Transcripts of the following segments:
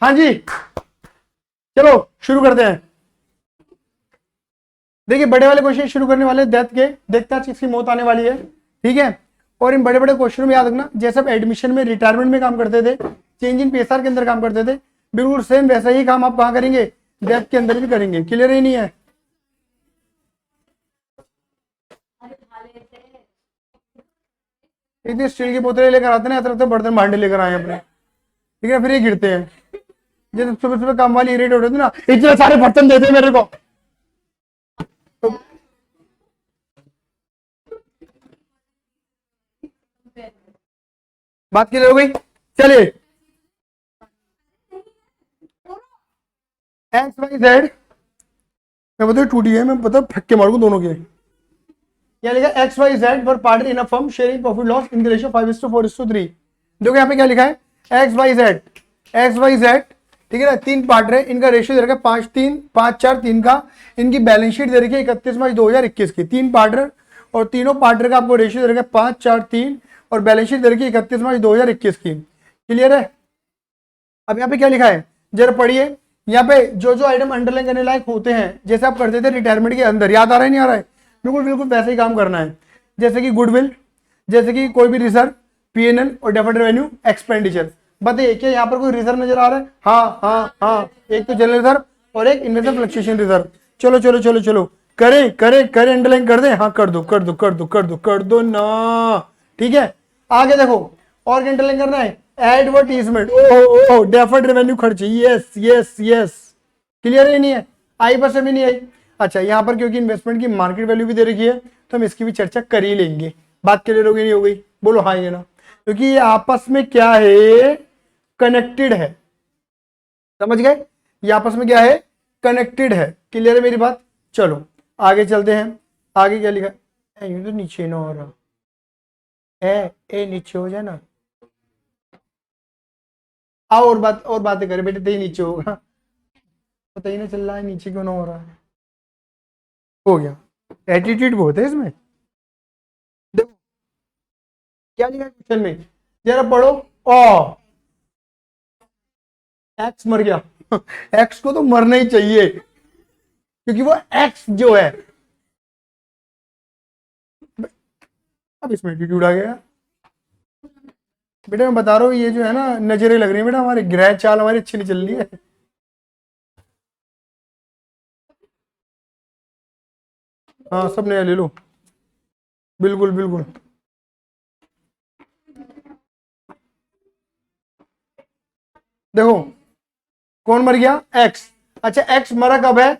हाँ जी, चलो शुरू करते हैं। देखिए बड़े वाले क्वेश्चन शुरू करने वाले डेथ के, देखते हैं किसकी मौत आने वाली है, ठीक है। और इन बड़े बड़े क्वेश्चन में याद रखना, जैसे आप एडमिशन में रिटायरमेंट में काम करते थे, चेंज इन पीएसआर के अंदर काम करते थे, बिल्कुल सेम वैसा ही काम आप कहाँ करेंगे, डेथ के अंदर भी करेंगे। क्लियर ही नहीं है? इतनी स्टील की बोतलें लेकर आते ना, तरह बर्तन भांडे लेकर आए अपने, ठीक है, फिर ये गिरते हैं। जब सुबह सुबह काम वाली इरिटेट हो रही थी ना, इतने सारे बर्तन देते मेरे को, तो बात क्लियर हो गई। चलिए एक्स वाई जेड, मैं बताऊँ टूटी है, मैं पता फक्के मारूंगा दोनों के। क्या लिखा? X Y Z were partner in a firm sharing profit loss in the ratio 5:4:3। देखो यहाँ पे क्या लिखा है, एक्स वाई जेड, ठीक है ना, तीन पार्टनर है, इनका रेशियो दे रखा है 5-3, 5-4-3 का। इनकी बैलेंस शीट दे रखी है 31 मार्च 2021 की। तीन पार्टनर और तीनों पार्टनर का आपको रेशियो दे रखा है 5-4-3 और बैलेंस शीट दे रखी है 31 मार्च 2021 की। क्लियर है? अब यहाँ पे क्या लिखा है जरा पढ़िए। यहाँ पे जो जो आइटम अंडरलाइन करने लायक होते हैं, जैसे आप करते थे रिटायरमेंट के अंदर, याद आ रहा है नहीं आ रहा है? बिल्कुल बिल्कुल वैसे ही काम करना है। जैसे कि गुडविल, जैसे कि कोई भी रिजर्व, पीएनएल और डेफर्ड रेवेन्यू एक्सपेंडिचर। बताइए क्या यहाँ पर कोई रिजर्व नजर आ रहा है? हाँ हाँ हाँ, एक तो जनरल रिजर्व और एक इन्वेस्टमेंट फ्लक्चुएशन रिजर्व। चलो चलो चलो चलो, करें करें करें, अंडरलाइन कर दें। हाँ कर दो कर दो कर दो कर दो कर दो ना, ठीक है। आगे देखो और क्या अंडरलाइन करना है, एडवर्टीजमेंट, ओह डेफर्ड रेवेन्यू खर्च, यस यस यस। क्लियर है नहीं है? आई बस अभी नहीं आई। अच्छा यहाँ पर क्योंकि इन्वेस्टमेंट की मार्केट वैल्यू भी दे रखी है, तो हम इसकी भी चर्चा कर ही लेंगे। बात क्लियर हो गई नहीं हो गई? बोलो हाँ ये ना, क्योंकि ये आपस में क्या है, कनेक्टेड है। समझ गए? ये आपस में क्या है, कनेक्टेड है। क्लियर है मेरी बात? चलो आगे चलते हैं। आगे क्या लिखा है, ये तो नीचे ना हो रहा है, ए नीचे हो जाए ना। आओ और बातें करें बेटे, तेरी नीचे होगा, पता ही नहीं चल रहा है नीचे क्यों ना हो रहा है। हो गया, एटीट्यूड बहुत है इसमें। देखो क्या लिखा है क्वेश्चन में, जरा पढ़ो। ओ एक्स मर गया एक्स को तो मरना ही चाहिए, क्योंकि वो एक्स जो है, अब इसमें एटीट्यूड आ गया। बेटा मैं बता रहा हूँ, ये जो है ना नजरें लग रही है बेटा, हमारे ग्रह चाल हमारी अच्छी नहीं चल रही है। हाँ सब नया ले लो, बिल्कुल बिल्कुल। देखो कौन मर गया, एक्स। अच्छा एक्स मरा कब है,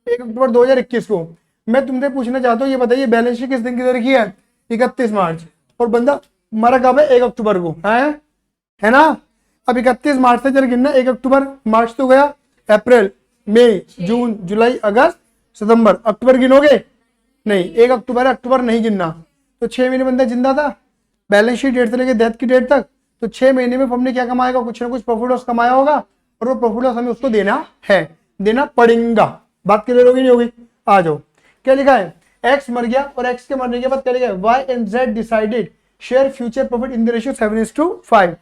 1 अक्टूबर 2021 को। मैं तुमसे पूछना चाहता हूँ, ये बताइए बैलेंस शीट किस दिन की दे रखी है, 31 मार्च, और बंदा मरा कब है, 1 अक्टूबर को, है ना। अब 31 मार्च से चल गिनना, 1 अक्टूबर, मार्च तो गया, अप्रैल, मई, जून, जुलाई, अगस्त, सितंबर, अक्टूबर गिनोगे? नहीं, 1 अक्टूबर, अक्टूबर नहीं गिनना। तो 6 महीने बंदा जिंदा था, बैलेंस शीट डेट से लेकर डेथ की डेट तक, तो 6 महीने में हमने क्या कमाएगा, कुछ ना कुछ प्रॉफिट लॉस कमाया होगा, और वो प्रॉफिट लॉस हमें उसको देना है, देना पड़ेगा। बात क्लियर होगी नहीं होगी? आ जाओ, क्या लिखा है, एक्स मर गया और एक्स के मरने के बाद क्या लिखा है, Y and Z decided share future profit in the ratio 7:5।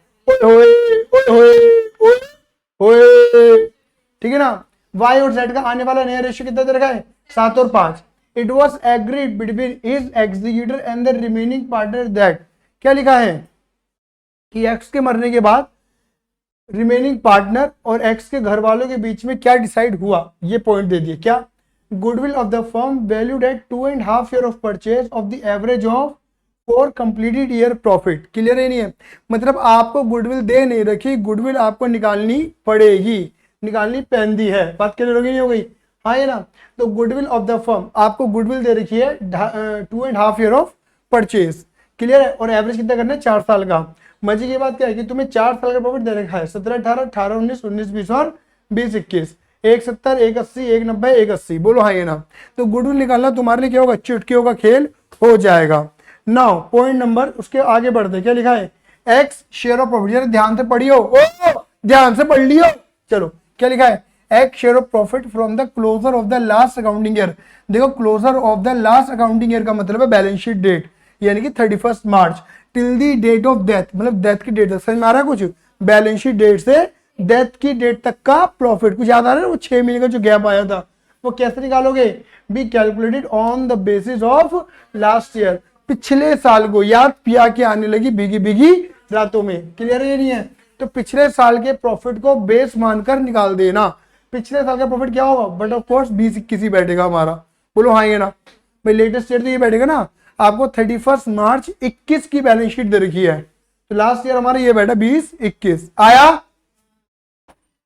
ठीक है ना। वाई और जेड का आने वाला नया रेशियो कितना दे रखा है, 7 और 5। It was agreed between his executor and the remaining partner that, क्या लिखा है कि एक्स के मरने के बाद रिमेनिंग पार्टनर और एक्स के घर वालों के बीच में क्या डिसाइड हुआ, ये पॉइंट दे दिए। क्या, goodwill of the firm valued at 2.5 year of purchase of the average of 4 completed year profit. Clear है नहीं है? मतलब आपको गुडविल दे नहीं रखी, गुडविल आपको निकालनी पड़ेगी, निकालनी पेंदी है। बात क्लियर होगी नहीं हो गई? हाँ ये ना। तो गुडविल ऑफ द फर्म, आपको गुडविल दे रखी है 2.5 ईयर ऑफ परचेज। क्लियर है? और एवरेज कितना करना है, 4 साल का। मजे की बात क्या है कि तुम्हें 4 साल का प्रॉफिट दे रखा है, 17-18, 18-19, 19-20 और 20-21, 170, 180, 190, 180। बोलो हाँ ये ना। तो गुडविल निकालना तुम्हारे लिए क्या होगा, चुटकियों का खेल हो जाएगा। नाउ पॉइंट नंबर, उसके आगे बढ़ते, क्या लिखा है, एक्स शेयर ऑफ प्रॉफिट, ध्यान से पढ़ियो, ध्यान से पढ़ लियो। चलो क्या लिखा है, X share of profit from the closure of the last accounting year. देखो closure of the last accounting year का मतलब है बैलेंस शीट डेट, यानी कि 31 March till the date of death, मतलब डेथ की डेट, समझ में आ रहा है कुछ, बैलेंस शीट डेट से डेथ की डेट तक का प्रॉफिट। कुछ याद आ रहा है वो 6 महीने का जो गैप आया था वो कैसे निकालोगे? Be calculated on the basis of last year. पिछले साल को याद पिया के आने लगी भीगी भीगी रातों में। क्लियर है नहीं है? तो पिछले साल के प्रॉफिट को बेस मानकर निकाल देना। पिछले साल का प्रॉफिट क्या होगा? बट ऑफ कोर्स 20-21 ही बैठेगा हमारा। बोलो हाँ ये ना भाई, लेटेस्ट डेट तो ये बैठेगा ना। आपको 31 मार्च 21 की बैलेंस शीट दे रखी है, तो लास्ट ईयर हमारा ये बैठा 20-21 आया।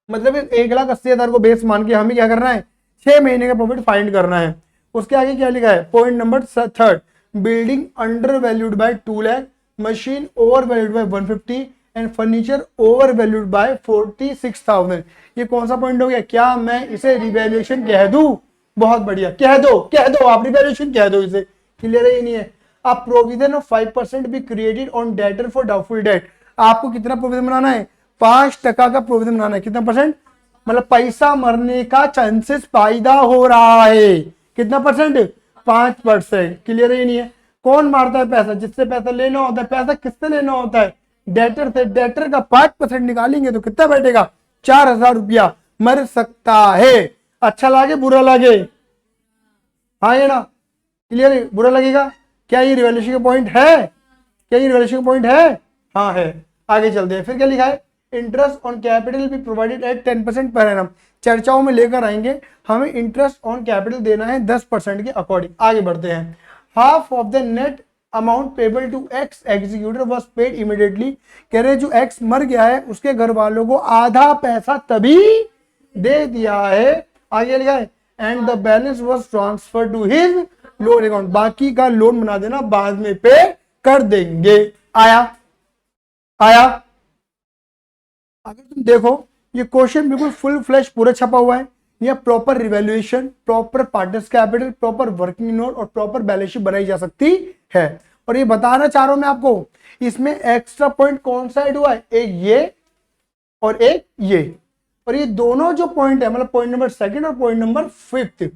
मतलब 1,80,000 को बेस मान के हमें क्या करना है? 6 महीने का प्रॉफिट फाइंड करना है। उसके आगे क्या लिखा है? Point number 3, building under valued bye 2 lakh, machine hour valued bye 150 and furniture over valued bye 46,000। ये कौन सा पॉइंट हो गया? क्या मैं इसे रिवैल्यूएशन कह दूं? बहुत बढ़िया, कह दो आप रिवैल्यूएशन कह दो इसे। क्लियर है? ये नहीं है। अब provision of 5% be created on debtor for doubtful debt. आपको कितना प्रोविजन बनाना है? 5% का प्रोविजन बनाना है। कितना परसेंट? मतलब पैसा मरने का चांसेस पैदा हो रहा है। कितना परसेंट? 5%। क्लियर है? नहीं है? कौन मारता है पैसा? जिससे पैसा लेना होता है। पैसा किससे लेना होता है? डेटर से। डेटर का 5% निकालेंगे तो कितना बैठेगा? 4,000 रुपया मर सकता है। अच्छा लगे बुरा लगे? हाँ ये ना? क्लियर है? बुरा लगेगा? क्या ये रिवैल्यूएशन का पॉइंट है? क्या ये रिवैल्यूएशन का पॉइंट है? हाँ है। आगे चलते हैं। फिर क्या लिखा है? Interest on capital be provided eight 10% per annum. चर्चाओं में लेकर आएंगे। हमें इंटरेस्ट ऑन कैपिटल देना है 10% के अकॉर्डिंग। आगे बढ़ते हैं। Half of the net amount payable to X executive was paid immediately. कह रहे जो एक्स मर गया है उसके घर वालों को आधा पैसा तभी दे दिया है। आगे लिखा है and the balance was transfer to his loan account. बाकी का लोन बना देना, बाद में पे कर देंगे। आया? अगर तुम देखो ये क्वेश्चन बिल्कुल फुल फ्लैश पूरा छपा हुआ है। यह proper revaluation, proper partners capital, proper working note और प्रॉपर बैलेंस शीट बनाई जा सकती है। और ये बताना चाह रहा हूं मैं आपको, इसमें एक्स्ट्रा पॉइंट कौन सा ऐड हुआ है? एक ये और एक ये। और ये दोनों जो पॉइंट है, मतलब पॉइंट नंबर 2 और पॉइंट नंबर 5,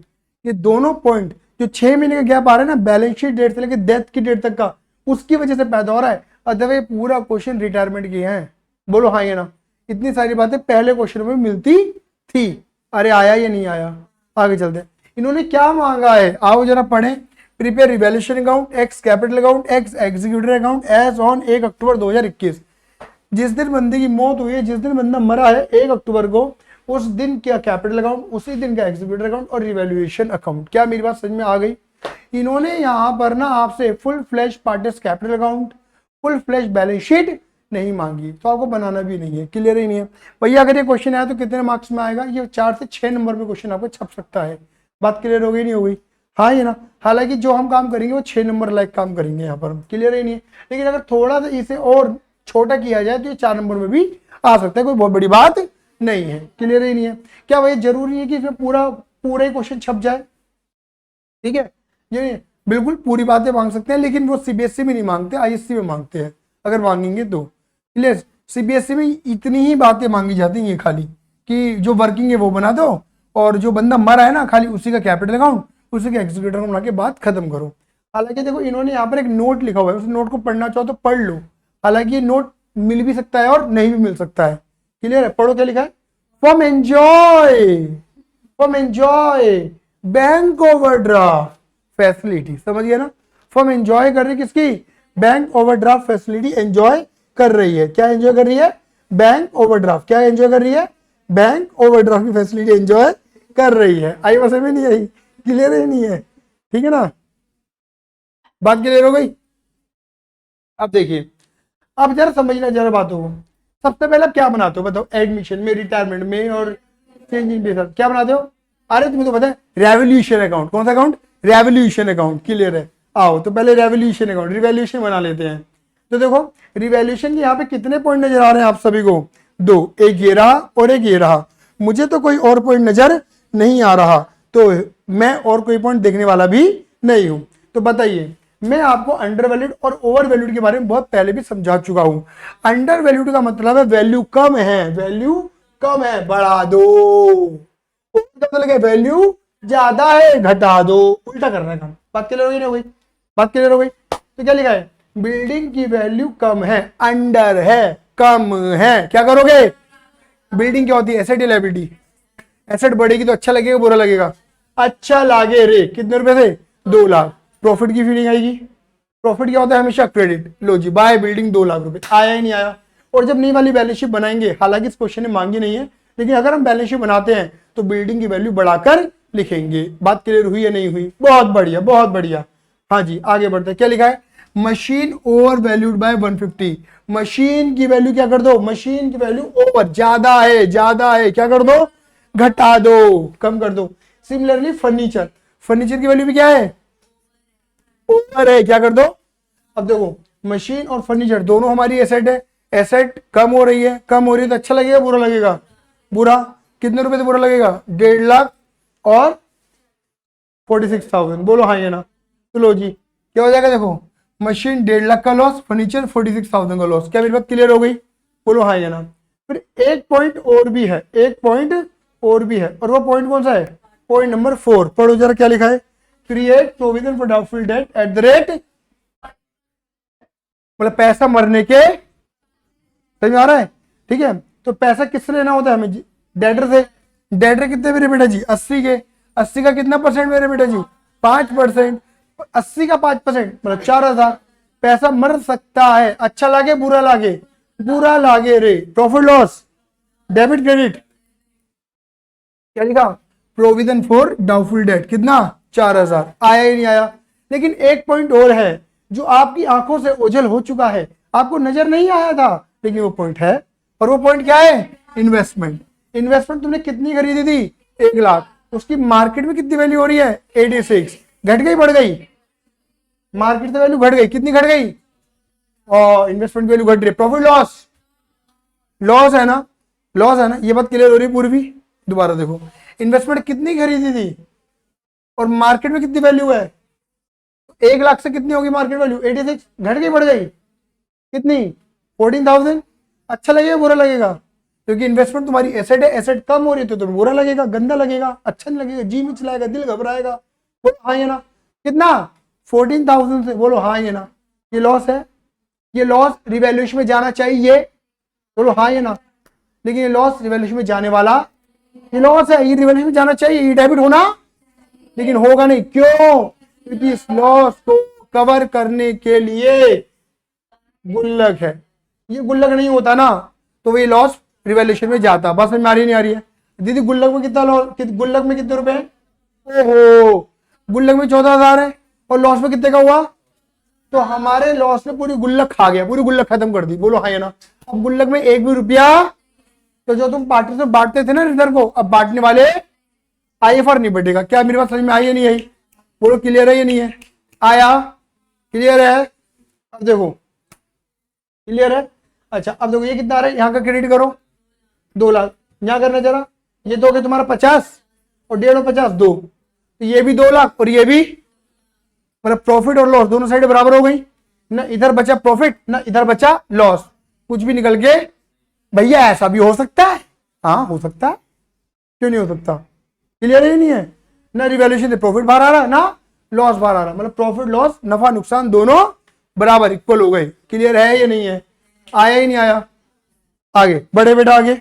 ये दोनों पॉइंट जो 6 महीने का गैप आ रहा है ना बैलेंस शीट डेट से लेकर डेथ की डेट तक का, उसकी वजह से पैदा हो रहा है। अदरवाइज पूरा क्वेश्चन रिटायरमेंट की है। बोलो हाँ ये ना? इतनी सारी बातें पहले क्वेश्चन में मिलती थी। अरे आया या नहीं आया? आगे चलते हैं। इन्होंने क्या मांगा है? आओ जरा पढ़ें। Prepare revaluation account, X capital account, X executive account as on 1 October 2021। जिस दिन बंदे की मौत हुई है, जिस दिन बंदा मरा है 1 अक्टूबर को, उस दिन क्या कैपिटल अकाउंट, उसी दिन का एग्जीक्यूटिव अकाउंट और रिवैल्यूएशन अकाउंट। क्या मेरी बात समझ में आ गई? इन्होंने यहाँ पर ना आपसे full flash partners capital account, full flash balance sheet नहीं मांगी, तो आपको बनाना भी नहीं है। क्लियर ही नहीं है भैया? अगर ये क्वेश्चन आया तो कितने मार्क्स में आएगा? ये 4 से 6 नंबर में क्वेश्चन आपको छप सकता है। बात क्लियर हो गई नहीं हो गई? हाँ ये ना? हालांकि जो हम काम करेंगे वो 6 नंबर लाइक काम करेंगे यहाँ पर हम। क्लियर ही नहीं है? लेकिन अगर थोड़ा सा इसे और छोटा किया जाए तो ये 4 नंबर में भी आ सकता है। कोई बहुत बड़ी बात नहीं है। क्लियर ही नहीं है? क्या भाई जरूरी है कि इसमें पूरा ही क्वेश्चन छप जाए? ठीक है, ये बिल्कुल पूरी बातें मांग सकते हैं, लेकिन वो सीबीएसई में नहीं मांगते, आईएससी में मांगते हैं। अगर मांगेंगे तो क्लियर। सीबीएसई में इतनी ही बातें मांगी जाती हैं खाली कि जो वर्किंग है वो बना दो, और जो बंदा मरा है ना खाली उसी का कैपिटल अकाउंट, उसी का एग्जीक्यूटिव अकाउंट बना के बात खत्म करो। हालांकि देखो इन्होंने यहाँ पर एक नोट लिखा हुआ है, उस नोट को पढ़ना चाहो तो पढ़ लो। हालांकि ये नोट मिल भी सकता है और नहीं भी मिल सकता है। क्लियर है? पढ़ो क्या लिखा है। From enjoy bank overdraft facility. समझ गया ना? फ्रॉम एंजॉय कर रही किसकी? बैंक ओवरड्राफ्ट फैसिलिटी एंजॉय कर रही है। क्या एंजॉय कर रही है? Bank overdraft. क्या एंजॉय कर रही है? बैंक ओवरड्राफ्ट की फैसिलिटी एंजॉय कर रही है। आई बस में नहीं आई? क्लियर ही नहीं है? ठीक है ना? बात क्लियर हो गई? अब देखिए, अब जरा समझना जरा बातों को। सबसे पहले क्या बनाते हो बताओ? एडमिशन में, रिटायरमेंट में और चेंज इन बेस क्या बनाते हो? अरे तुम्हें तो पता है रेवोल्यूशन अकाउंट। कौन सा अकाउंट? Revolution account. क्लियर है? आओ तो पहले रेवोल्यूशन अकाउंट, रिवैल्यूएशन बना लेते हैं। तो देखो रिवैल्यूएशन के यहाँ पे कितने पॉइंट नजर आ रहे हैं आप सभी को? 2, एक ये रहा और एक ये रहा। मुझे तो कोई और पॉइंट नजर नहीं आ रहा, तो मैं और कोई पॉइंट देखने वाला भी नहीं हूं। तो बताइए, मैं आपको अंडर वैल्यूड और ओवर वैल्यूड के बारे में बहुत पहले भी समझा चुका हूं। अंडर वैल्यूड का मतलब है वैल्यू कम है, वैल्यू कम है बढ़ा दो। मतलब वैल्यू ज्यादा है घटा दो। उल्टा कर रहा है काम। बात क्लियर हो गई? नहीं हो गई? बात क्लियर हो गई? तो क्या लिखा है? बिल्डिंग की वैल्यू कम है, अंडर है, कम है। क्या करोगे? बिल्डिंग क्या होती है, एसेट या लायबिलिटी? एसेट बढ़ेगी तो अच्छा लगेगा बुरा लगेगा? अच्छा लागे रे। कितने रुपए थे? 2 लाख। प्रॉफिट की फीलिंग आएगी। प्रॉफिट क्या होता है? हमेशा क्रेडिट। लो जी, बाय बिल्डिंग 2 लाख रुपए। आया ही नहीं आया? और जब नई वाली बैलेंस शीट बनाएंगे, हालांकि इस क्वेश्चन ने मांगी नहीं है, लेकिन अगर हम बैलेंस शीट बनाते हैं तो बिल्डिंग की वैल्यू बढ़ाकर लिखेंगे। बात क्लियर हुई या नहीं हुई? बहुत बढ़िया, बहुत बढ़िया। हाँ जी, आगे बढ़ते हैं। क्या लिखा है? Machine hour valued bye 150। Machine की वैल्यू क्या कर दो? मशीन की वैल्यू ओवर, ज्यादा है, ज्यादा है, क्या कर दो? घटा दो, कम कर दो। सिमिलरली फर्नीचर, फर्नीचर की वैल्यू भी क्या है? ओवर है, क्या कर दो? अब देखो, मशीन और फर्नीचर दोनों हमारी एसेट है। एसेट कम हो रही है, कम हो रही है तो अच्छा लगेगा बुरा लगेगा? बुरा। कितने रुपए से बुरा लगेगा? 1.5 लाख और 46,000। बोलो हाँ या ना? तो लो जी, क्या हो जाएगा? देखो, मशीन 1.5 लाख का लॉस, फर्नीचर 46,000 का लॉस। क्या मेरी बात क्लियर हो गई? बोलो हाँ या ना? फिर एक पॉइंट और भी है, एक पॉइंट और भी है, और वो पॉइंट कौन सा है? Point number 4। पढ़ो जरा, क्या लिखा है? Create provision for doubtful debt at the rate, मतलब पैसा मरने के, समझ में आ रहा है? ठीक है, तो पैसा किससे लेना होता है हमें? डेटर से। डेटर कितने मेरे बेटा जी? 80 के। 80 का कितना परसेंट मेरे बेटा जी? 5%। 80 का 5% मतलब 4,000। पैसा मर सकता है, अच्छा लागे बुरा लागे? बुरा लागे रे। प्रॉफिट लॉस, डेबिट क्रेडिट, क्या लिखा? Provision for doubtful debt. कितना? 4,000। आया ही नहीं आया? लेकिन एक पॉइंट और है जो आपकी आंखों से ओझल हो चुका है, आपको नजर नहीं आया था, लेकिन वो पॉइंट है। और वो पॉइंट क्या है? इन्वेस्टमेंट। इन्वेस्टमेंट तुमने कितनी खरीदी थी? 1 लाख। उसकी मार्केट में कितनी वैल्यू हो रही है? 86। घट गई बढ़ गई? मार्केट से वैल्यू घट गई। कितनी घट गई? और इन्वेस्टमेंट वैल्यू घट रही है। प्रॉफिट लॉस, लॉस है ना? लॉस है ना? ये बात क्लियर हो रही है पूरी? दोबारा देखो, इन्वेस्टमेंट कितनी खरीदी थी और मार्केट में कितनी वैल्यू है? 1 लाख से कितनी होगी मार्केट वैल्यू? 86। घट गई बढ़ गई? कितनी? 14,000। अच्छा लगेगा बुरा लगेगा? क्योंकि इन्वेस्टमेंट तुम्हारी एसेट है, एसेट कम हो रही है तो तुम्हें बुरा लगेगा, गंदा लगेगा, अच्छा नहीं लगेगा, जी मिचलाएगा, दिल घबराएगा। बोलो हाँ या ना? कितना? 14,000 से। बोलो हाँ या ना? ये लॉस है, ये लॉस रिवैल्यूएशन में जाना चाहिए। बोलो हाँ या ना? लेकिन ये लॉस रिवैल्यूएशन में जाने वाला, ये लॉस है, ये रिवैल्यूएशन में जाना चाहिए, ये डेबिट होना, लेकिन होगा नहीं। क्यों? क्योंकि इस लॉस को कवर करने के लिए गुल्लक है। ये गुल्लक नहीं होता ना तो वही लॉस रिवैल्यूएशन में जाता। बस में आ रही नहीं आ रही है? दीदी गुल्लक में कितना लॉस, गुल्लक में कितने रुपए हैं? ओहो, गुल्लक में 14,000 है और लॉस में कितने का हुआ? तो हमारे लॉस ने पूरी गुल्लक खा गया, पूरी गुल्लक खत्म कर दी। बोलो हाँ या ना? अब गुल्लक में एक भी रुपया, तो जो तुम पार्टी से बांटते थे ना रिजर्व को, अब बांटने वाले आईएफआर नहीं बढ़ेगा। क्या मेरी बात समझ में आई या नहीं आई? बोलो क्लियर है या नहीं है? आया? क्लियर है? अब देखो, क्लियर है? अच्छा, अब देखो ये कितना आ रहा है, यहाँ का क्रेडिट करो 2 लाख। यहाँ करना जरा, ये दोगे तुम्हारा 50 और 1.5 और 50 2, तो ये भी 2 लाख और ये भी, मतलब प्रॉफिट और लॉस दोनों साइड बराबर हो गई ना? इधर बचा प्रॉफिट ना इधर बचा लॉस। कुछ भी निकल के, भैया ऐसा भी हो सकता है? हाँ हो सकता है, क्यों नहीं हो सकता? क्लियर ही नहीं है ना? रिवैल्यूएशन से प्रॉफिट बाहर आ रहा है ना लॉस बाहर आ रहा है, मतलब प्रॉफिट लॉस नफा नुकसान दोनों बराबर इक्वल हो गए। क्लियर है या नहीं है? आया ही नहीं आया? आगे बढ़े बेटा आगे।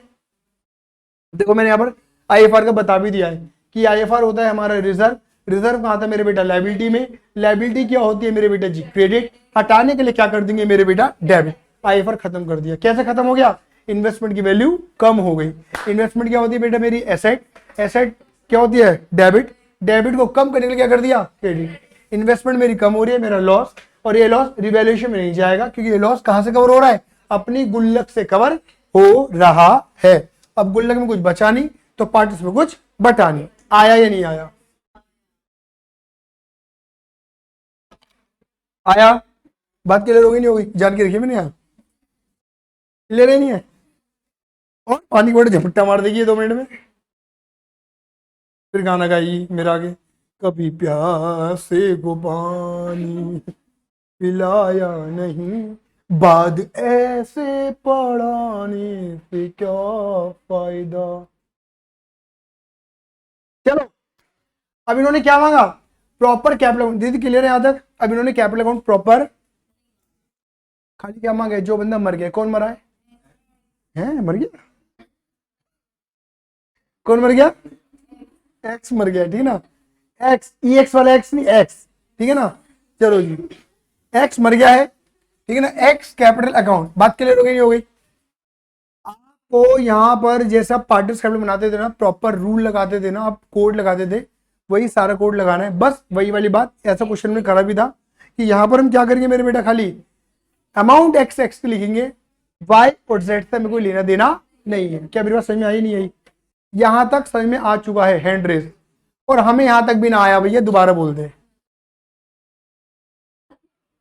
देखो मैंने यहाँ पर आईएफआर का बता भी दिया है कि आईएफआर होता है हमारा रिजर्व। रिजर्व कहाँ था मेरे बेटा? लायबिलिटी में। लायबिलिटी क्या होती है मेरे बेटा जी? क्रेडिट। हटाने के लिए क्या कर देंगे मेरे बेटा? डेबिट। आईएफआर खत्म कर दिया। कैसे खत्म हो गया? इन्वेस्टमेंट की वैल्यू कम हो गई। इन्वेस्टमेंट क्या होती है बेटा? मेरी एसेट। एसेट क्या होती है? डेबिट। डेबिट को कम करने के लिए क्या कर दिया? क्रेडिट। इन्वेस्टमेंट मेरी कम हो रही है, मेरा लॉस, और ये लॉस रिवैल्यूएशन में नहीं जाएगा क्योंकि ये लॉस कहां से कवर हो रहा है? अपनी गुल्लक से कवर हो रहा है। अब गुल्लक में कुछ बचा नहीं तो पार्टिस में कुछ बटा नहीं। आया या नहीं आया? आया? बात क्लियर हो गई नहीं हो गई? जान के रखिए मैंने यहाँ, क्लियर ही नहीं है? और पानी की बोतल झपट्टा मार देगी 2 मिनट में। फिर गाना गाई मेरा आगे, कभी प्यासे को पानी पिलाया नहीं, बाद ऐसे पढ़ाने से क्या फायदा। चलो, अब इन्होंने क्या मांगा? Proper capital account. दीदी क्लियर है यहां तक? अब इन्होंने कैपिटल अकाउंट प्रॉपर, खाली क्या मांगे? जो बंदा मर गया। कौन मरा है? हैं? मर गया? कौन मर गया? एक्स मर गया, ठीक है ना। एक्स, ई एक्स वाला एक्स नहीं, एक्स, ठीक है ना। चलो जी, एक्स मर गया है, ठीक है ना। एक्स कैपिटल अकाउंट, बात क्लियर हो गई नहीं हो गई? आपको यहाँ पर जैसा पार्टिस कैपिटल बनाते थे ना, प्रॉपर रूल लगाते थे ना, आप कोड लगाते थे, वही सारा कोड लगाना है, बस वही वाली बात। ऐसा क्वेश्चन में करा भी था कि यहाँ पर हम क्या करेंगे मेरे बेटा, खाली अमाउंट एक्स एक्स के लिखेंगे, वाई और जेड से हमें कोई लेना देना नहीं है। क्या मेरी बात समझ में आई नहीं आई? यहां तक समझ में आ चुका है हैंड रेस, और हमें यहां तक भी ना आया भैया, दोबारा बोल दे।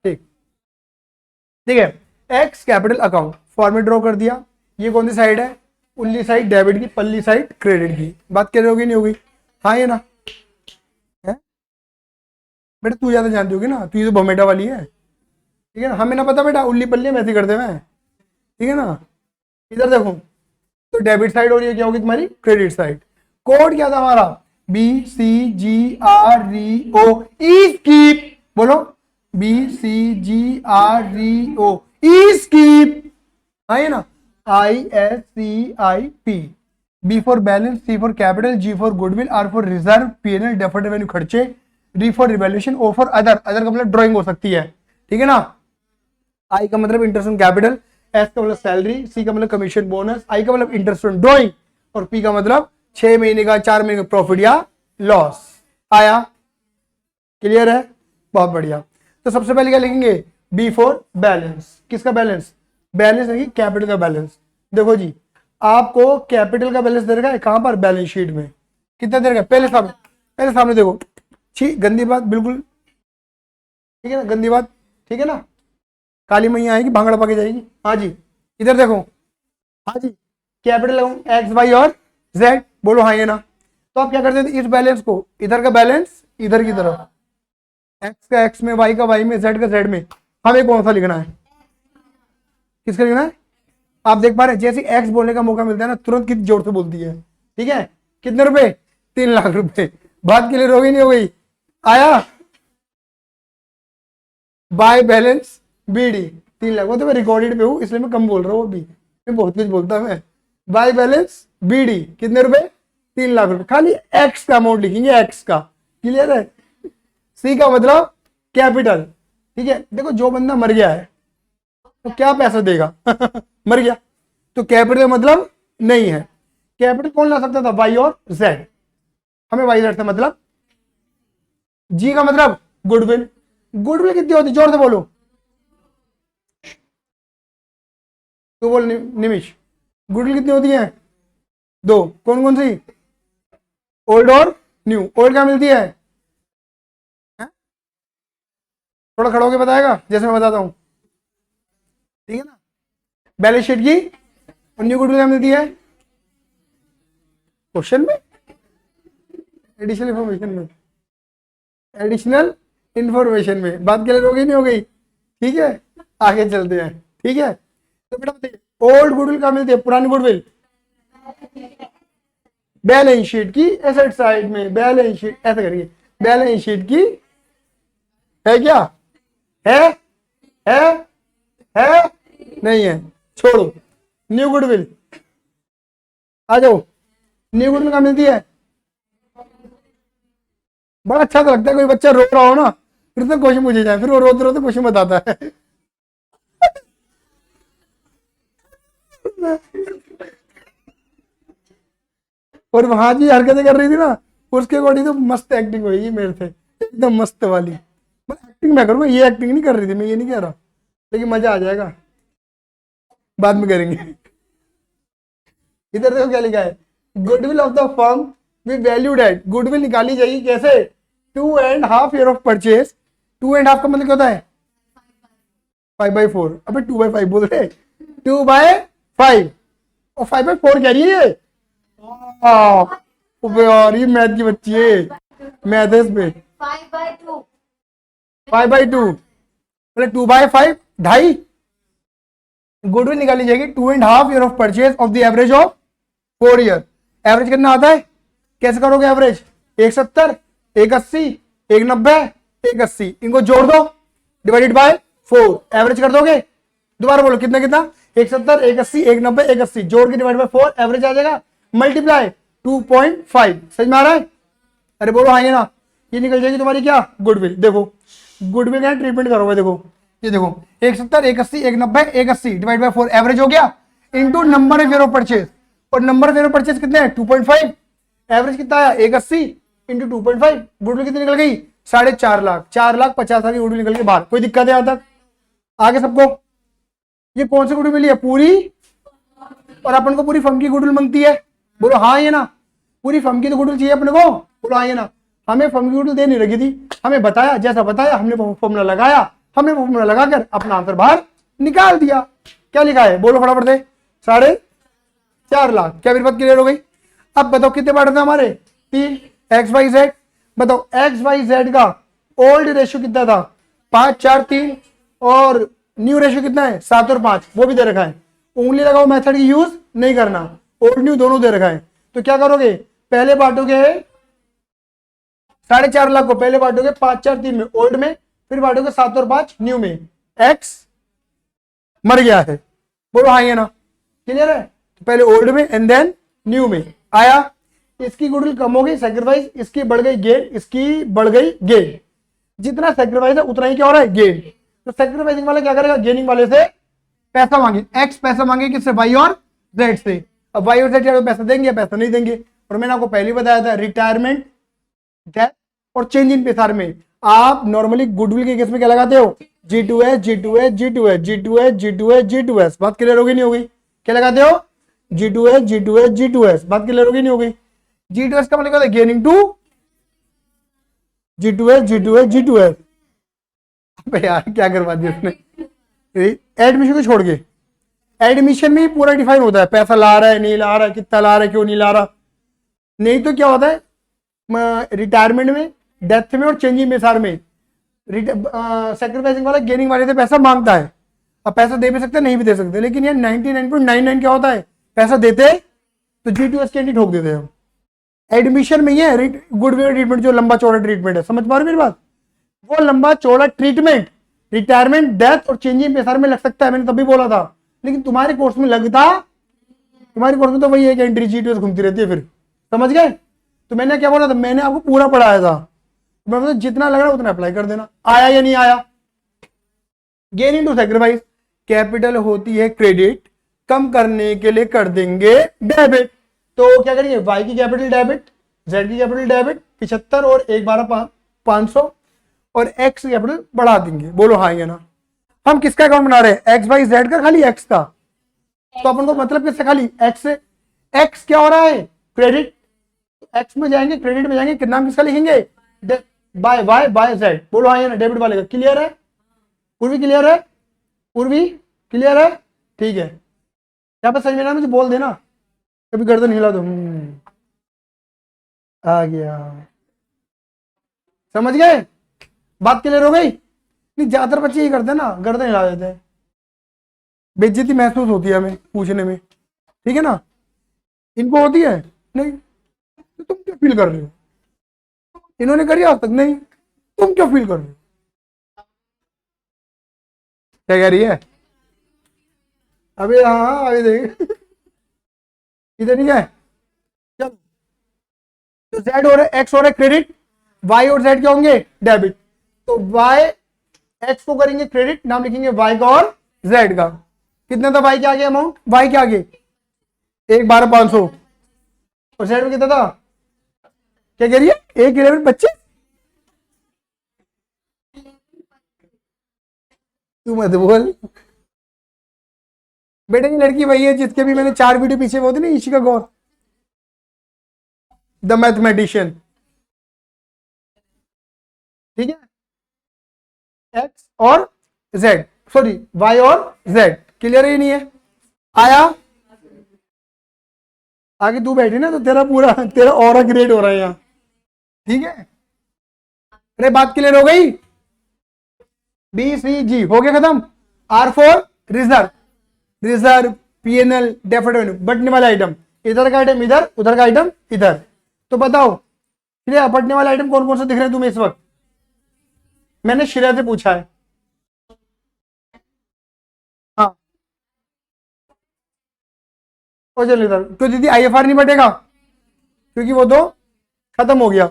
ठीक, ठीक है। X capital account format draw कर दिया। ये कौन सी साइड है? उल्ली साइड डेबिट की, पल्ली साइड क्रेडिट की। बात क्लियर होगी नहीं होगी? हाँ ये ना है बेटा, तू ज्यादा जानती होगी ना, तू ये तो बोमेटा वाली है, ठीक है ना। हमें ना पता बेटा, उल्ली पल्ली में ऐसे करते हुए, ठीक है ना। इधर देखो, तो डेबिट साइड हो रही है, क्या होगी तुम्हारी? Credit side. कोड क्या था हमारा? BCGREO, ईस्कीप। बोलो, BCGREO, ईस्कीप। है ना। ISCIP, B for balance, C for capital, G for goodwill, R for reserve, PNL deferred revenue खर्चे, D for revaluation, O for other, other का मतलब ड्राइंग हो सकती है, ठीक है ना। I का मतलब इंटरेस्ट ऑन कैपिटल, S का मतलब सैलरी, C का मतलब कमीशन बोनस, I का मतलब इंटरेस्ट ऑन ड्राइंग, और P का मतलब 6 महीने का 4 महीने का प्रॉफिट या लॉस। आया? क्लियर है? बहुत बढ़िया। तो सबसे पहले क्या लिखेंगे? B for balance. किसका बैलेंस? बैलेंस नहीं, कैपिटल का बैलेंस। देखो जी, आपको कैपिटल का बैलेंस दे रखा है कहां पर? बैलेंस शीट में। कितना दे रखा है? पहले सामने देखो। छी, गंदी बात बिल्कुल, ठीक है ना, गंदी बात, ठीक है ना। काली मैया आएगी, भांगड़ा पाके जाएगी। हाँ जी, इधर देखो। हाँ जी, कैपिटल एक्स वाई और जेड। बोलो हाँ ये ना। तो आप क्या करते थे? इस बैलेंस को, इधर का बैलेंस इधर की तरफ, एक्स का एक्स में, वाई का वाई में, जेड का जेड में। हमें कौन सा लिखना है? किसका लिखना है? आप देख पा रहे हैं, जैसे एक्स बोलने का मौका मिलता है ना, तुरंत कितनी जोर से बोलती है, ठीक है। कितने रुपए? 3 लाख रुपए। बात क्लियर हो गई नहीं हो गई? आया? By balance BD 3 lakh. वो तो मैं रिकॉर्डेड पे हूँ, इसलिए मैं कम बोल रहा हूँ, अभी मैं बहुत कुछ बोलता मैं। बाय बैलेंस BD कितने रुपए? 3 लाख रुपए। खाली एक्स का अमाउंट लिखेंगे, एक्स का। क्लियर है? सी का मतलब कैपिटल, ठीक है। देखो, जो बंदा मर गया है तो क्या पैसा देगा? मर गया तो कैपिटल मतलब नहीं है। कैपिटल कौन ला सकता था? वाई और जेड। हमें वाई जेड से मतलब। जी का मतलब गुडविल। गुडविल कितनी होती? जोर से बोलो, तो बोल निमिष, गुडविल कितनी होती है? 2। कौन कौन सी? ओल्ड और न्यू। ओल्ड क्या मिलती है? थोड़ा खड़ा होकर बताएगा, जैसे मैं बताता हूं, ठीक है ना। बैलेंस शीट की। और न्यू गुडविल क्या मिलती है? क्वेश्चन में, एडिशनल इंफॉर्मेशन में, एडिशनल इंफॉर्मेशन में। बात क्लियर हो गई नहीं हो गई? ठीक है, आगे चलते हैं, ठीक है। तो बेटा बताइए, ओल्ड गुडविल कहाँ मिलती है? पुरानी गुडविल बैलेंस शीट की एसेट साइड में। बैलेंस शीट ऐसा करिए, बैलेंस शीट की है क्या? है? है? है? नहीं है, छोड़ो। न्यू गुडविल आ जाओ। न्यू गुडविल कहाँ मिलती है? बड़ा अच्छा तो लगता है, कोई बच्चा रो रहा हो ना, फिर तो क्वेश्चन पूछे जाए, फिर वो रोते रोते क्वेश्चन बताता है। और वहां जी हरकतें कर रही थी ना, उसके अकॉर्डिंग तो मस्त एक्टिंग हुई मेरे से, एकदम मस्त वाली। मैं एक्टिंग मैं करूँगा, ये एक्टिंग नहीं कर रही थी, मैं ये नहीं कह रहा, लेकिन मजा आ जाएगा, बाद में करेंगे। इधर देखो क्या लिखा है, goodwill of the firm we valued at. Goodwill निकाली जाएगी कैसे? 2.5 ईयर ऑफ परचेज। 2.5 का मतलब क्या होता है? 5/4। अबे 2/5 बोल रहे, 2/5 और 5/4 कह रही है ये। यार ये मैथ की बच्ची है, मैथ है इसमें। 5/2 मतलब 2/5, 2.5। गुडविल निकाली जाएगी 2.5 year of purchase of the average of 4 year. Average कितना आता है? कैसे करोगे एवरेज? 170, 180, 190, 180, इनको जोड़ दो, डिवाइडेड बाय 4, एवरेज कर दोगे। दोबारा बोलो, कितना कितना? 170, 180, 190, 180, जोड़ के डिवाइड बाय 4, एवरेज आ जाएगा। मल्टीप्लाई 2.5। समझ में आ रहा है? अरे बोलो हाँ ये ना, ये निकल जाएगी तुम्हारी क्या, गुडविल। देखो गुडविल का ट्रीटमेंट करोगे, देखो ये देखो 170, 180, 190, 180 डिवाइड बाय 4 एवरेज हो गया, into number of year of purchase. और number of year of purchase कितने हैं, 2.5। एवरेज कितना आया, 180 इंटू 2.5। गुडविल कितनी निकल गई, 4.5 लाख। 4,50,000 की गुडविल निकल के बाहर। कोई दिक्कत है यहां तक आगे सबको? ये कौन सी गुडविल मिली है, पूरी। और अपन को पूरी फर्म की गुडविल मांगती है, बोलो हाँ ये ना, पूरी फर्म की तो गुडविल चाहिए अपने को, बोलो हाँ ये ना। हमें फर्म की गुडविल दे नहीं रखी थी, हमें बताया, जैसा बताया हमने फॉर्मूला लगाया, हमने फॉर्मूला लगाकर अपना आंसर बाहर निकाल दिया। क्या लिखा है, बोलो फटाफट से, 4.5 लाख। क्या मेरी बात क्लियर हो गई? अब बताओ कितने पार्ट थे हमारे, 3। एक्स वाई जेड, बताओ एक्स वाई जेड का ओल्ड रेशियो कितना था, 5, 4, 3, और न्यू रेशियो कितना है, 7 और 5, वो भी दे रखा है। उंगली लगाओ मेथड की यूज नहीं करना, ओल्ड न्यू दोनों दे रखा है। तो क्या करोगे, पहले बांटोगे 4.5 लाख को, पहले बांटोगे 5, 4, 3 में ओल्ड में, फिर बांटोगे 7 और 5 न्यू में। एक्स मर गया है, बोलो हाँ ये ना, क्लियर है? तो पहले ओल्ड में एंड देन न्यू में आया। इसकी गुडविल कम हो गई, सेक्रीफाइस, इसकी बढ़ गई गेन, इसकी बढ़ गई गेन। जितना सेक्रीफाइस है उतना ही क्या हो रहा है, गेन। तो सेक्रीफाइसिंग वाला क्या करेगा, गेनिंग वाले से पैसा मांगे, एक्स पैसा मांगे किससे, वाई और जेड से। अब वाई और जेड या तो पैसा देंगे या पैसा नहीं देंगे। और मैंने आपको पहले बताया था, रिटायरमेंट, डेथ और चेंज इन पेसार में आप नॉर्मली गुडविल के केस में क्या लगाते हो, G2S, G2S, G2S, G2S, G2S, G2S। बात क्लियर होगी नहीं होगी? क्या लगाते हो, G2S, G2S, G2S। बात क्लियर होगी नहीं होगी? G2S का मतलब क्या होता है, gaining to G2S, G2S, G2S। अबे यार क्या करवा दिया उसने, एडमिशन को छोड़ के। एडमिशन में ही पूरा डिफाइन होता है, पैसा ला रहा है नहीं ला रहा है, कितना ला रहा है, क्यों नहीं ला रहा। नहीं तो क्या होता है, रिटायरमेंट में, डेथ में और चेंजिंग पेसार में सेक्रीफाइसिंग वाला गेनिंग वाले से पैसा मांगता है। अब पैसा दे भी सकते नहीं भी दे सकते, लेकिन ये 99.99 क्या होता है, पैसा देते तो G2S के एंटी ठोक देते हैं। एडमिशन में ये गुडविल ट्रीटमेंट जो लंबा चौड़ा ट्रीटमेंट है, समझ पा रहे मेरी बात, वो लंबा चौड़ा ट्रीटमेंट रिटायरमेंट, डेथ और चेंजिंग पेसार में लग सकता है, मैंने तभी बोला था। लेकिन तुम्हारे कोर्स में लगता, तुम्हारे कोर्स में तो वही एक एंट्री G2S घूमती रहती है, फिर समझ गए? तो मैंने क्या बोला था, मैंने आपको पूरा पढ़ाया था, मैं मतलब जितना लग रहा है उतना अप्लाई कर देना। आया या नहीं आया? गेन इनटू सेक्रीफाइस, कैपिटल होती है क्रेडिट, कम करने के लिए कर देंगे डेबिट। तो क्या करेंगे, वाई की कैपिटल डेबिट, जेड की कैपिटल डेबिट 75 और 1/12 और एक्स की कैपिटल बढ़ा देंगे। बोलो हाँ या ना? हम किसका अकाउंट बना रहे हैं, एक्स बाई जेड का, खाली एक्स का। तो अपन को मतलब किससे, खाली एक्स से। एक्स क्या हो रहा है, क्रेडिट, एक्स में जाएंगे, क्रेडिट में जाएंगे, नाम किसका लिखेंगे, बाय वाई बाय जेड। बोलो हाँ या ना, डेबिट वाले का। क्लियर है? पूर्वी क्लियर है? पूर्वी क्लियर है? ठीक है, क्या बस समझ में ना, मुझे बोल देना, कभी गर्दन हिला दो। आ गया, समझ गए? बात क्लियर हो गई? नहीं, ज्यादातर बच्चे ये करते हैं ना, गर्दन हिला देते हैं, बेइज्जती महसूस होती है हमें पूछने में, ठीक है ना? इनको होती है नहीं, तो तुम क्या फील कर रहे हो, इन्होंने करी आज तक नहीं, तुम क्या फील कर रहे हो, क्या कह रही है? अभी हाँ अभी देख इधर नहीं है। चलो, तो जेड और एक्स और क्रेडिट, वाई और जेड क्या होंगे, डेबिट। तो वाई एक्स को करेंगे क्रेडिट, नाम लिखेंगे वाई का और जेड का। कितना था वाई के आगे अमाउंट, वाई के आगे 1/12,500, और जेड में कितना था, क्या कह रही है, 1/11,25। तू मत बोल बेटा, ये लड़की वही है जिसके भी मैंने 4 वीडियो पीछे वो थी ना, ईशिका गौर, द मैथमेटिशियन, ठीक है? एक्स और जेड, सॉरी वाई और जेड, क्लियर ही नहीं है? आया? आगे तू बैठी ना, तो तेरा और ग्रेड हो रहा है यहाँ, ठीक है? अरे बात क्लियर हो गई? BCG हो गया खत्म। R4 रिजर्व, रिजर्व PNL डेफिड बटने वाला आइटम, इधर का आइटम इधर, उधर का आइटम इधर। तो बताओ क्लियर, बटने वाला आइटम कौन कौन सा दिख रहे हैं तुम्हें इस वक्त? मैंने श्रेया से पूछा है। हाँ, और चल इधर, क्यों दीदी IFR नहीं बटेगा? क्योंकि वो तो खत्म हो गया,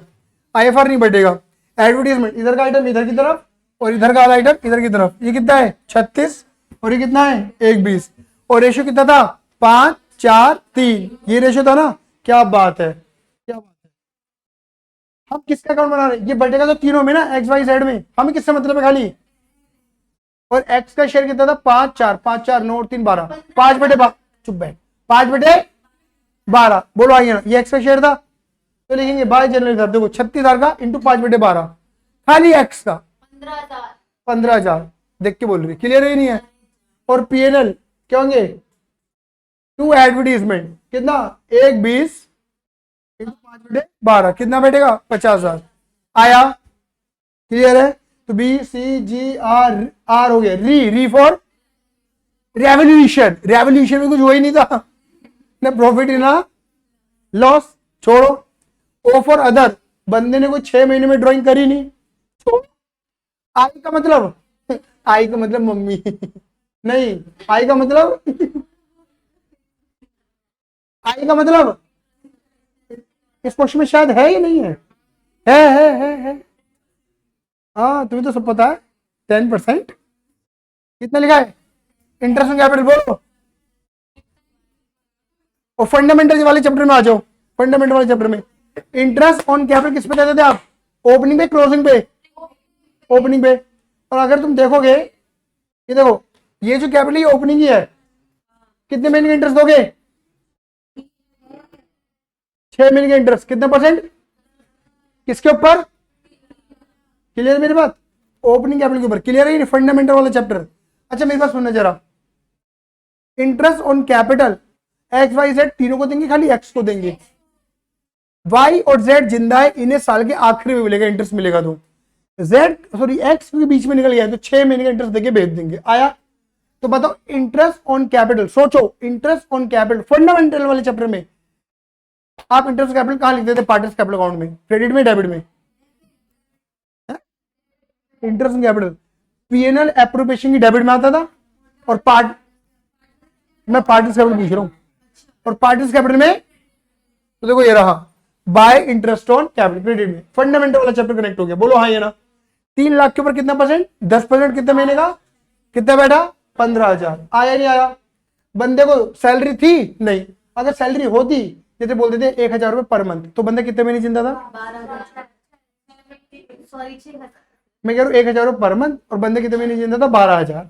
IFR नहीं बढ़ेगा। एडवर्टीजमेंट, इधर का आइटम इधर की तरफ और इधर का आइटम इधर की तरफ, ये कितना है 36 और ये कितना है 1:20, और रेशियो कितना था 5:4:3, ये रेशियो था ना। क्या बात है, क्या बात है। हम किसका अकाउंट बना रहे हैं, ये बढ़ेगा तो तीनों में ना, XYZ में, हमें किससे मतलब है खाली। और एक्स का शेयर कितना था 5:4, 5:4 9 और 3 12, 5/12, चुप बैठ, 5/12। बोलो आइए ना, ये एक्स का शेयर था तो लिखेंगे बाय जनरल रिजर्व। देखो 36,000 का इंटू 5/12, खाली एक्स का 15,000। देख के बोल रही, क्लियर ही नहीं है। और PNL क्या होंगे, 2 एडवर्टीजमेंट, कितना 1:20 इंटू 5/12, कितना बैठेगा 50,000 आया। क्लियर है। तो BCGR हो गया, री फॉर रेवोल्यूशन। रेवोल्यूशन में कुछ हुआ ही नहीं था ना, प्रॉफिट ना लॉस, छोड़ो। ओ फॉर अदर, बंदे ने कोई 6 महीने में ड्राइंग करी नहीं, छोड़ो। आई का मतलब आई का मतलब मम्मी नहीं, आई का मतलब आई का मतलब इस क्वेश्चन में शायद है ही नहीं है, है। हाँ तुम्हें तो सब पता है। 10% कितना लिखा है, इंटरेस्ट ऑन कैपिटल बोलो। और फंडामेंटल वाले चैप्टर में आ जाओ, फंडामेंटल वाले चैप्टर में इंटरेस्ट ऑन कैपिटल किस पे देते थे आप, ओपनिंग पे क्लोजिंग पे, ओपनिंग पे। और अगर तुम देखोगे, ये देखो ये जो कैपिटल ये ओपनिंग ही है, कितने महीने का इंटरेस्ट दोगे, 6 महीने का इंटरेस्ट, कितने परसेंट, किसके ऊपर, क्लियर मेरी बात, ओपनिंग कैपिटल के ऊपर। क्लियर है फंडामेंटल वाला चैप्टर। अच्छा मेरी बात सुनना जरा, इंटरेस्ट ऑन कैपिटल XYZ तीनों को देंगे, खाली एक्स को देंगे, Y और Z जिंदा है, इन्हें साल के आखिरी में मिलेगा इंटरेस्ट मिलेगा। तो एक्स के बीच में निकल गया तो 6 महीने का इंटरेस्ट देके भेज देंगे। आया। तो बताओ इंटरेस्ट ऑन कैपिटल, सोचो इंटरेस्ट ऑन कैपिटल फंडामेंटल वाले चैप्टर में आप इंटरेस्ट कैपिटल कहां लिखते थे, पार्टनर्स कैपिटल अकाउंट में, क्रेडिट में डेबिट में, interest on capital PNL appropriation की डेबिट में आता था। और मैं पार्टनर्स कैपिटल पूछ रहा हूं, और पार्टनर्स कैपिटल में तो देखो ये रहा bye interest on capital credit में। फंडामेंटल वाला चैप्टर कनेक्ट हो गया, बोलो हाँ ये ना। 3 लाख के ऊपर कितना परसेंट, 10%, कितने महीने का, कितना बैठा 15,000। आया नहीं आया। बंदे को सैलरी थी नहीं, अगर सैलरी होती जैसे बोलते थे 1,000 रुपए पर मंथ, तो बंदा कितने महीने जिंदा था, मैं कह रहा हूँ 1,000 रुपए पर मंथ, और बंदे कितने महीने जिंदा था 12,000।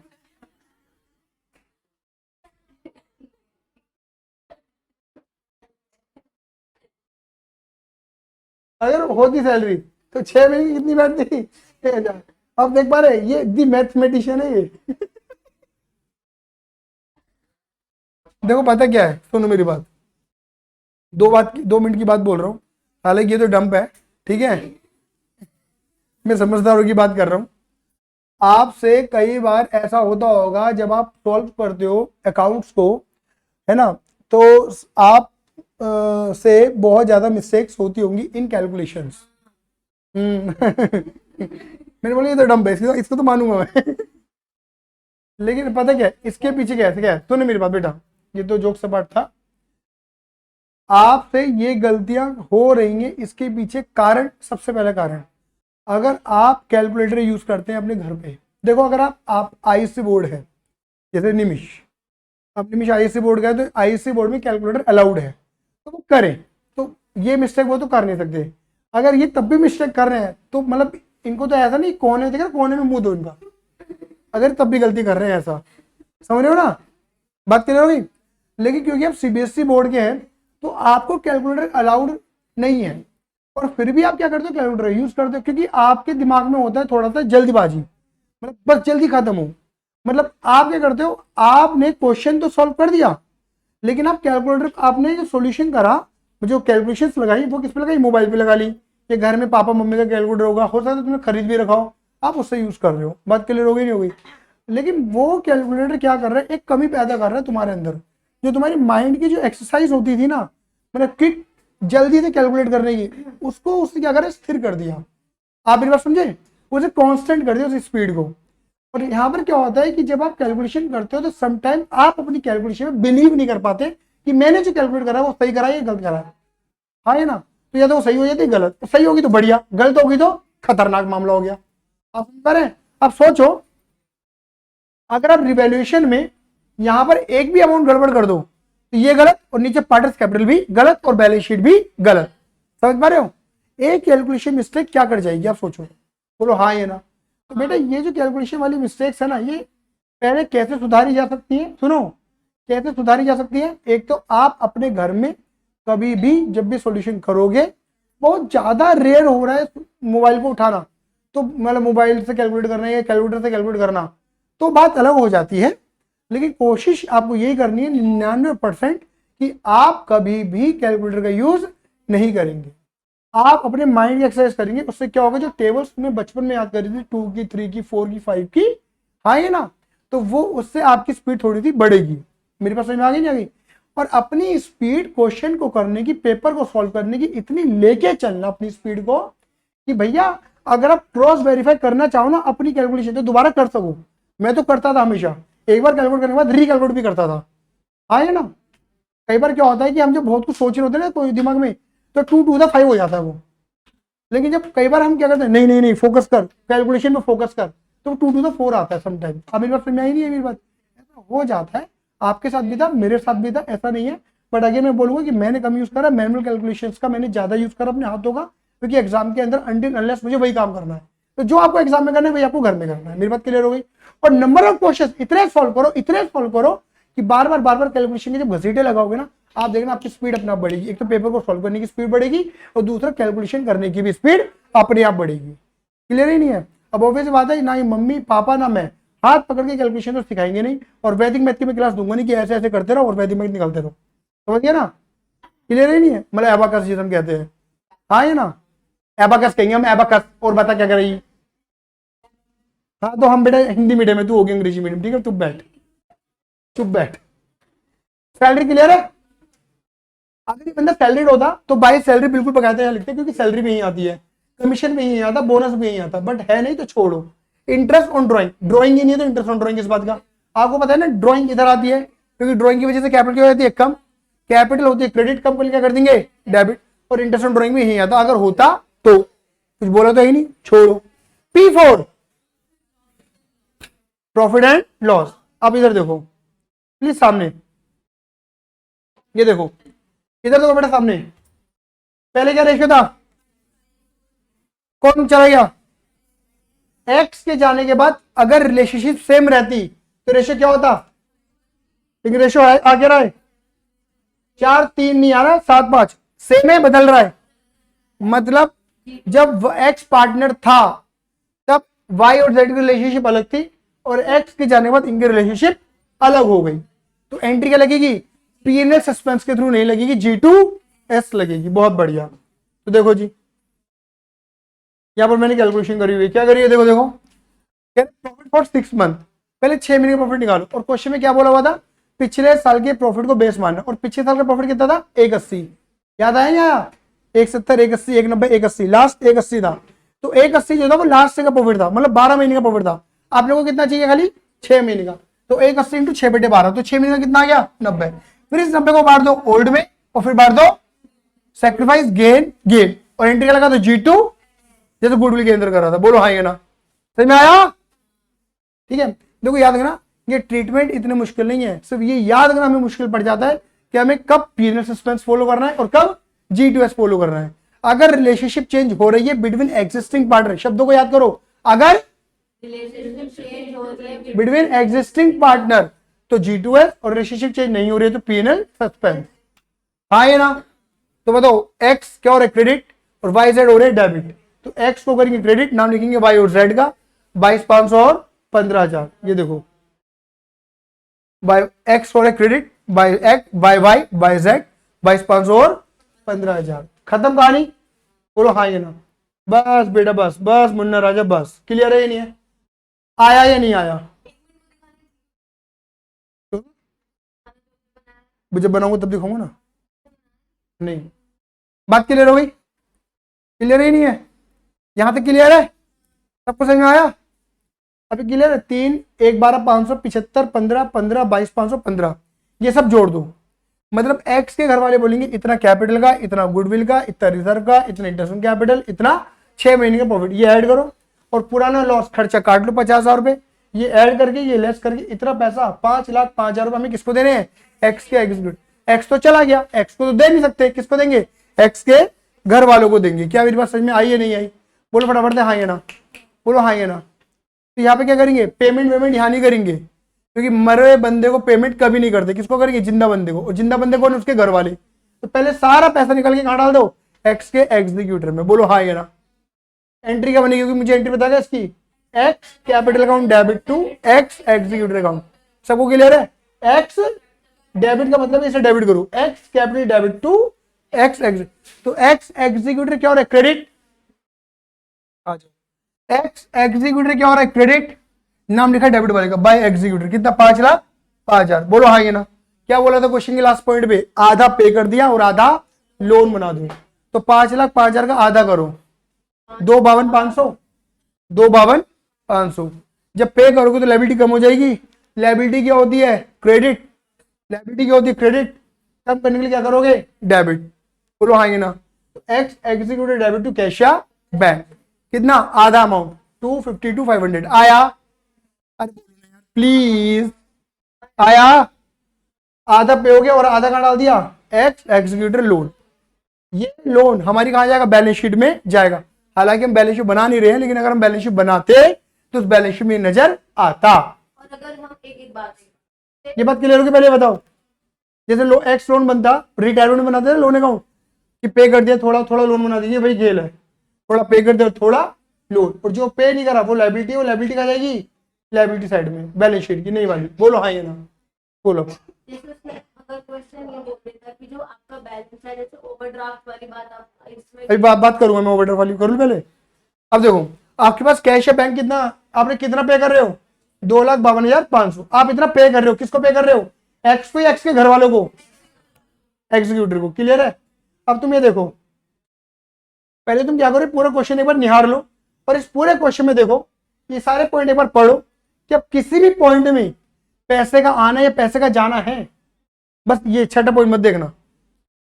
अगर होती सैलरी तो 6 महीने की कितनी बैठती, 1,000। अब देख पा रहे, ये दी मैथमेटिशियन है ये देखो पता क्या है, सुनो मेरी बात, 2 मिनट की बात बोल रहा हूँ, हालांकि ये तो डंप है, ठीक है, मैं समझदारों की बात कर रहा हूँ। आपसे कई बार ऐसा होता होगा जब आप सॉल्व करते हो अकाउंट्स को, है ना, तो आप से बहुत ज्यादा मिस्टेक्स होती होंगी इन कैलकुलेशंस। मैंने बोला ये तो डंप है, इसको तो मानूंगा मैं लेकिन पता क्या है इसके पीछे क्या है, सुनो मेरी बात बेटा, ये तो जोक सपाट था। आपसे ये गलतियां हो रही हैं, इसके पीछे कारण, सबसे पहला कारण, अगर आप कैलकुलेटर यूज करते हैं अपने घर पे, देखो अगर आप ISC बोर्ड है, जैसे निमिष, अब निमिष ISC बोर्ड का है, तो ISC बोर्ड में कैलकुलेटर अलाउड है, तो वो करें। तो ये मिस्टेक वो तो कर नहीं सकते। अगर ये तब भी मिस्टेक कर रहे हैं तो मतलब इनको तो ऐसा नहीं कोने देखा, कोने में मुंह दो इनका, अगर तब भी गलती कर रहे हैं ऐसा, समझ रहे हो ना, बात कर रहे होगी। लेकिन क्योंकि आप CBSE बोर्ड के हैं तो आपको कैलकुलेटर अलाउड नहीं है, और फिर भी आप क्या करते हो, कैलकुलेटर यूज करते हो, क्योंकि आपके दिमाग में होता है थोड़ा सा जल्दबाजी, मतलब बस जल्दी खत्म हो। मतलब आप क्या करते हो, आपने क्वेश्चन तो सॉल्व कर दिया, लेकिन आप कैलकुलेटर, आपने जो सॉल्यूशन करा, जो कैलकुलेशंस लगाई वो किस पे लगाई, मोबाइल पे लगा ली, या घर में पापा मम्मी का कैलकुलेटर होगा, हो सकता है तुमने खरीद भी रखा हो, आप उससे यूज कर रहे हो, बात क्लियर हो गई नहीं हो गई। लेकिन वो कैलकुलेटर क्या कर रहा है, एक कमी पैदा कर रहा है तुम्हारे अंदर, जो तुम्हारी माइंड की जो एक्सरसाइज होती थी ना, मतलब क्विक जल्दी से कैलकुलेट करने की, उसको उसने क्या करा, स्थिर कर दिया। आप मेरी बात समझे, उसे कांस्टेंट कर दिया उस स्पीड को। और यहाँ पर क्या होता है कि जब आप कैलकुलेशन करते हो तो समटाइम आप अपनी कैलकुलेशन में बिलीव नहीं कर पाते कि मैंने जो कैलकुलेट करा वो सही करा या गलत करा। हाँ है ना, तो या तो सही हो जाती है गलत, सही होगी तो बढ़िया, गलत होगी तो खतरनाक मामला हो गया। आप समझ पा रहे हैं? अब सोचो अगर आप रिवैल्यूएशन में यहां पर एक भी अमाउंट गड़बड़ कर दो तो ये गलत, और नीचे पार्टनर्स कैपिटल भी गलत, और बैलेंस शीट भी गलत। समझ पा रहे हो? एक कैलकुलेशन मिस्टेक क्या कर जाएगी, आप सोचो, बोलो हाँ ये ना। तो बेटा ये जो कैलकुलेशन वाली मिस्टेक्स है ना, ये पहले कैसे सुधारी जा सकती है, सुनो कैसे सुधारी जा सकती है। एक तो आप अपने घर में कभी भी जब भी सॉल्यूशन करोगे, बहुत ज्यादा रेयर हो रहा है मोबाइल को उठाना, तो मतलब मोबाइल से कैलकुलेट करना या कैलकुलेटर से कैलकुलेट करना, तो बात अलग हो जाती है। लेकिन कोशिश आपको यही करनी है 99% कि आप कभी भी कैलकुलेटर का यूज नहीं करेंगे, आप अपने माइंड की एक्सरसाइज करेंगे। उससे क्या होगा, जो टेबल्स तुम्हें बचपन में याद करी थी 2 की 3 की 4 की 5 की, हाँ ये ना, तो वो उससे आपकी स्पीड थोड़ी सी बढ़ेगी। मेरे पास समझ में आ गई नहीं आ गई? और अपनी स्पीड क्वेश्चन को करने की, पेपर को सॉल्व करने की इतनी लेके चलना अपनी स्पीड को कि भैया अगर आप क्रॉस वेरीफाई करना चाहो ना अपनी कैलकुलेशन तो दोबारा कर सको। मैं तो करता था हमेशा, एक बार कैलकुलेट करने के बाद रिकैलकुलेट भी करता था, हाँ ना। कई बार क्या होता है कि हम जो बहुत कुछ सोच रहे होते हैं ना कोई दिमाग में, तो 2 to the 5 हो जाता है वो। लेकिन जब कई बार हम क्या करते हैं, नहीं नहीं नहीं फोकस कर, कैलकुलेशन में फोकस कर, तो 2 to the 4 आता है समटाइम। अब मेरी बात समझ में आई नहीं है? मेरी बात ऐसा हो जाता है, आपके साथ भी था, मेरे साथ भी था, ऐसा नहीं है। बट अगर मैं बोलूंगा कि मैंने कम यूज करा, मैनुअल कैलकुलेशंस का मैंने ज्यादा यूज करा अपने हाथों का, क्योंकि एग्जाम के अंदर अनटिल अनलेस मुझे वही काम करना है। तो जो आपको एग्जाम में करना है वही आपको घर में करना है। मेरी बात क्लियर हो गई? और नंबर ऑफ क्वेश्चन इतने सॉल्व करो, इतने सॉल्व करो कि बार बार कैलकुलेशन के जब घसीटे लगाओगे ना, आप देखना आपकी स्पीड अपने आप बढ़ेगी। एक तो पेपर को सॉल्व करने की स्पीड बढ़ेगी, और दूसरा कैलकुलेशन करने की भी स्पीड अपने आप बढ़ेगी। क्लियर ही नहीं है? अब ऑब्वियस बात है, ना ही मम्मी पापा ना मैं हाथ पकड़ के कैलकुलेशन तो सिखाएंगे नहीं, और वैदिक मैथ की मैं क्लास दूंगा नहीं कि ऐसे ऐसे करते रहो और वैदिक मैथ निकालते रहो। समझ गया ना? क्लियर ही नहीं है? मतलब एबाकस जिसे हम कहते हैं, हाँ ये ना, एबाकस कहेंगे हम, एबाकस। और बता क्या करेगी? हाँ तो हम बेटा हिंदी मीडियम में, तू होगी अंग्रेजी मीडियम, ठीक है? चुप बैठ, चुप बैठ। सैलरी क्लियर है? अगर ये बंदा सैलरीड होता तो बाई सैलरी बिल्कुल बकायदा यहाँ लिखते, क्योंकि सैलरी भी यही आती है, कमीशन भी यही आता, बोनस भी यही आता, बट है नहीं तो छोड़ो। इंटरेस्ट ऑन ड्राइंग, ड्राइंग ही नहीं है तो इंटरेस्ट ऑन ड्राइंग किस बात का? आपको पता है ना ड्राइंग इधर आती है, क्योंकि ड्राइंग की वजह से कैपिटल क्या होती है, कम, कैपिटल होती है क्रेडिट, कम कर क्या कर देंगे, डेबिट, और इंटरेस्ट ऑन ड्राइंग में यही आता। अगर होता तो, कुछ बोला तो ही नहीं, छोड़ो। P4 profit and loss. अब इधर देखो प्लीज, सामने ये देखो, इधर देखो बेटा सामने। पहले क्या रेशियो था, कौन चला गया, एक्स के जाने के बाद अगर रिलेशनशिप सेम रहती तो रेशियो क्या होता, लेकिन रेशियो आ क्या रहा है, 4-3 नहीं आ रहा, 7-5 सेम है, बदल रहा है। मतलब जब एक्स पार्टनर था तब वाई और जेड की रिलेशनशिप अलग थी, और एक्स के जाने के बाद इनकी रिलेशनशिप अलग हो गई। तो एंट्री क्या लगेगी, पीएनएल सस्पेंस के थ्रू नहीं लगेगी, G2S लगेगी। बहुत बढ़िया। तो देखो जी यहां पर मैंने कैलकुलेशन करी हुई है, क्या करी है, देखो देखो, प्रॉफिट फॉर 6 मंथ, पहले 6 महीने का प्रॉफिट निकालो। और क्वेश्चन में क्या बोला हुआ था, पिछले साल के प्रॉफिट को बेस मानना, और पिछले साल का प्रॉफिट कितना था, 180। याद आया या 170, 180, 190, 180, लास्ट 180 था। तो 180 जो था वो लास्ट से का प्रॉफिट था, मतलब 12 महीने का प्रॉफिट था। आप लोगों को कितना चाहिए, खाली 6 महीने का। तो 180 इंटू 6/12, तो 6 महीने का कितना आ गया, 90। फिर इस 90 को बांट दो ओल्ड में, और फिर बांट दो सेक्रीफाइस गेन गेन, और एंट्री का लगा तो G2, जैसे गुडविल के अंदर कर रहा था। बोलो हाँ ये ना, समझ में आया? ठीक है, देखो याद रखना ये ट्रीटमेंट इतने मुश्किल नहीं है, सिर्फ ये याद रखना हमें मुश्किल पड़ जाता है कि हमें कब पीरियड सस्पेंस फॉलो करना है और कब G2S फॉलो करना है। अगर रिलेशनशिप चेंज हो रही है बिटवीन एग्जिस्टिंग पार्टनर, शब्दों को याद करो, अगर बिटवीन एग्जिस्टिंग पार्टनर तो G2S, और रिलेशनशिप चेंज नहीं हो रही है तो पीएनएल सस्पेंस। हाँ ये ना, तो बताओ एक्स क्या हो रहा है, क्रेडिट, और वाई जेड हो रहे हैं डेबिट। तो एक्स को करेंगे क्रेडिट, नाम लिखेंगे वाई और जेड का, 22,500 और 15,000। ये देखो बाय एक्स हो रहा है credit, by X by Y by Z, 22,500 और 15,000। खत्म कहानी। बोलो हाँ ये ना, बस बेटा बस बस मुन्ना राजा बस। क्लियर है या नहीं है? आया या नहीं आया? जब बनाऊंगा तब दिखाऊंगा ना। नहीं, बात क्लियर हो गई? क्लियर ही नहीं है? यहां तक क्लियर है? सबको समझ में आया? अभी क्लियर है? 3, 1, 12, 575, 15, 15, 22, 515, ये सब जोड़ दो। मतलब एक्स के घर वाले बोलेंगे इतना कैपिटल का, इतना गुडविल का, इतना रिजर्व का, इतना इंटरेस्ट कैपिटल, इतना 6 महीने का प्रॉफिट, ये ऐड करो और पुराना लॉस खर्चा काट लो 50,000 रुपए, ये ऐड करके ये लेस करके इतना पैसा 5,05,000 रुपए हमें किसको देने हैं, एक्स के एग्जीक्यूटिव। एक्स तो चला गया, एक्स को तो दे नहीं सकते, किसको देंगे, एक्स के घर वालों को देंगे। क्या मेरी बात समझ में आई है नहीं आई, बोलो फटाफट से हाँ या ना, बोलो हाँ या ना। तो यहाँ पे क्या करेंगे, पेमेंट यहाँ नहीं करेंगे, क्योंकि मरे हुए बंदे को पेमेंट कभी नहीं करते, किसको करेंगे, जिंदा बंदे को, और जिंदा बंदे कौन, उसके घर वाले। तो पहले सारा पैसा निकाल के कहाँ डाल दो, एक्स के एग्जीक्यूटर में, बोलो हाँ या ना। एंट्री क्या बनेगी, क्योंकि मुझे एंट्री पता है इसकी, X capital account debit to X executor account, सबको क्लियर है। एक्स डेबिट का मतलब इसे डेबिट करो, X capital debit to X executor, तो एक्स एग्जीक्यूटर क्या हो रहा है, क्रेडिट। आ जाओ, एक्स एग्जीक्यूटर क्या हो रहा है, क्रेडिट, नाम लिखा डेबिट वाले का, बाय एग्जीक्यूटर, कितना 5,05,000, बोलो हाँ ये ना। क्या बोला था क्वेश्चन के लास्ट पॉइंट पे, आधा पे कर दिया और आधा लोन बना दो, तो 5,05,000 का आधा करो, 2,52,500, 2,52,500। जब पे करोगे तो लायबिलिटी कम हो जाएगी, लायबिलिटी क्या होती है, क्रेडिट, लायबिलिटी क्या होती है, क्रेडिट, कम करने के लिए क्या करोगे, डेबिट, बोलो हाँ ये ना। X executive debit to cashier bank, कितना, आधा अमाउंट 252,500 आया, प्लीज आया, आधा पे हो गया और आधा कहां डाल दिया, एक्स एग्जीक्यूटिव लोन। ये लोन हमारी कहां जाएगा, बैलेंस शीट में जाएगा, हालांकि हम बैलेंस शीट बना नहीं रहे हैं, लेकिन अगर हम बैलेंस शीट बनाते तो उस बैलेंस शीट में नजर आता। और अगर हम एक बात, ये बात क्लियर होगी, पहले बताओ, जैसे एक्स लोन बनता, रिटायरमेंट में बनाते हैं लोन अकाउंट, कि पे कर दिया थोड़ा थोड़ा लोन बना दीजिए, भाई खेल है, थोड़ा पे कर दिया थोड़ा लोन, और जो पे नहीं करा वो लायबिलिटी, वो लायबिलिटी कहाँ जाएगी, लायबिलिटी साइड में, बैलेंस शीट की नहीं वाली, बोलो हाँ ये ना, बोलो। जैसे उसमें अगर क्वेश्चन ये बोल देता कि जो आपका बैलेंस है, जैसे ओवरड्राफ्ट वाली बात आप इसमें, अभी बात करूंगा मैं, ओवरड्राफ्ट वाली करूँ पहले। अब देखो, आपके पास कैश है बैंक, कितना आपने कितना पे कर रहे हो, 2,52,500, आप इतना पे कर रहे हो, किसको पे कर रहे हो, एक्स को, एक्स के घर वालों को, एग्जीक्यूटिव को, क्लियर है। अब तुम ये देखो, पहले तुम क्या करो, पूरा क्वेश्चन एक बार निहार लो, और इस पूरे क्वेश्चन में देखो, ये सारे पॉइंट एक बार पढ़ो, कि अब किसी भी पॉइंट में पैसे का आना या पैसे का जाना है, बस ये छठा पॉइंट मत देखना,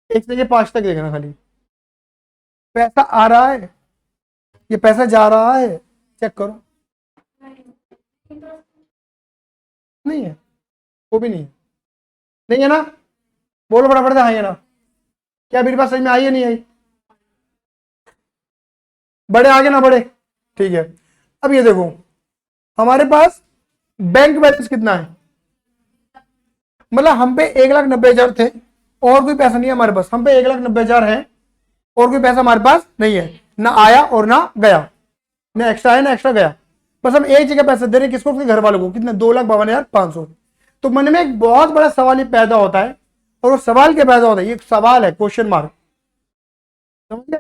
1 से 5 तक देखना खाली, पैसा आ रहा है, ये पैसा जा रहा है, चेक करो, नहीं है, वो भी नहीं है, नहीं है ना, बोलो फटाफट से हाँ है ना। क्या मेरी बात समझ में आई है नहीं आई, बड़े आगे ना बढ़े, ठीक है। अब ये देखो, हमारे पास बैंक बैलेंस कितना है, मतलब हम पे 1,90,000 थे, और कोई पैसा नहीं है हमारे पास, हम पे 1,90,000 है और कोई पैसा हमारे पास नहीं है, ना आया और ना गया, ना एक्स्ट्रा है ना एक्स्ट्रा गया, बस हम एक जगह पैसा दे रहे हैं, किसको, अपने घर वालों को, कितना, 2,52,500। तो मन में एक बहुत बड़ा सवाल ये पैदा होता है, और वो सवाल क्या पैदा होता है, ये सवाल है क्वेश्चन मार्क, समझ गए,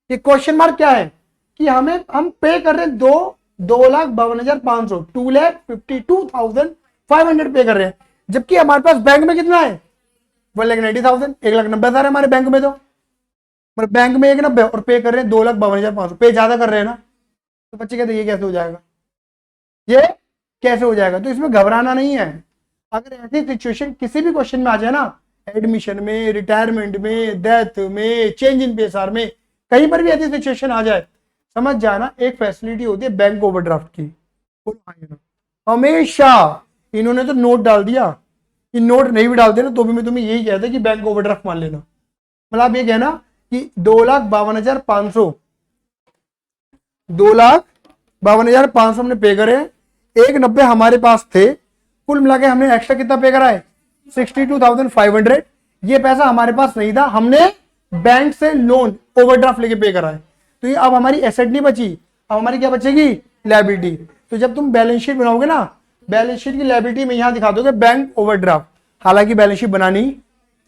ये क्वेश्चन मार्क क्या है, कि हम पे कर रहे हैं 2,52,500, 2,52,500 पे कर रहे हैं, जबकि हमारे पास बैंक में कितना है, 1,90,000, 1,90,000 है हमारे बैंक में, तो मतलब बैंक में 1,90 और पे कर रहे हैं 2,52,500, पे ज्यादा कर रहे हैं ना, तो बच्चे कहते हैं ये कैसे हो जाएगा, ये कैसे हो जाएगा। तो इसमें घबराना नहीं है, अगर ऐसी सिचुएशन किसी भी क्वेश्चन में आ जाए ना, एडमिशन में, रिटायरमेंट में, डेथ में, चेंज इन पेशार में, कहीं पर भी ऐसी सिचुएशन आ जाए, समझ जाना एक फैसिलिटी होती है बैंक ओवरड्राफ्ट की, हमेशा। इन्होंने तो नोट डाल दिया, कि नोट नहीं भी डालते ना तो भी मैं तुम्हें यही कहता कि बैंक ओवरड्राफ्ट मान लेना, मतलब आप ये कहना कि 2,52,500, 2,52,500 हमने पे करे, 1,90 हमारे पास थे, कुल मिला के हमने एक्स्ट्रा कितना पे करा है, 62,500। ये पैसा हमारे पास नहीं था, हमने बैंक से लोन ओवरड्राफ्ट लेके पे करा है, तो ये अब हमारी एसेट नहीं बची, अब हमारी क्या बचेगी, लायबिलिटी। तो जब तुम बैलेंस शीट बनाओगे ना, बैलेंस शीट की लायबिलिटी में यहां दिखा दोगे बैंक ओवरड्राफ्ट, हालांकि बैलेंस शीट बनानी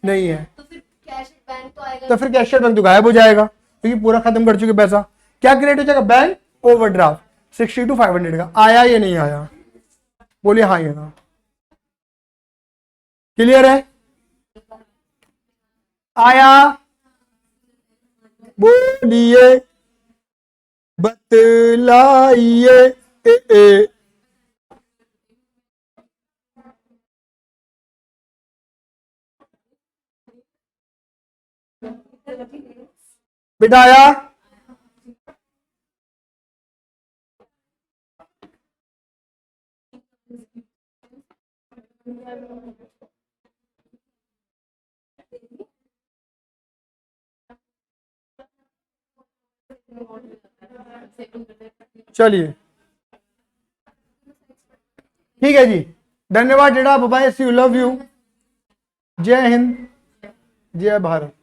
नहीं है, तो फिर कैश बैंक तो आएगा, तो फिर कैशियर बैंक तो गायब हो जाएगा, क्योंकि पूरा खत्म कर चुके पैसा। क्या क्रिएट हो जाएगा, बैंक ओवरड्राफ्ट 62,500 का। आया या नहीं आया, बोलिए हाँ या ना, क्लियर है, आया, बोलिए, बतलाइए, ए। बेटा आया? चलिए ठीक है जी, धन्यवाद बेटा, bye, see you, love you, जय हिंद, जय भारत।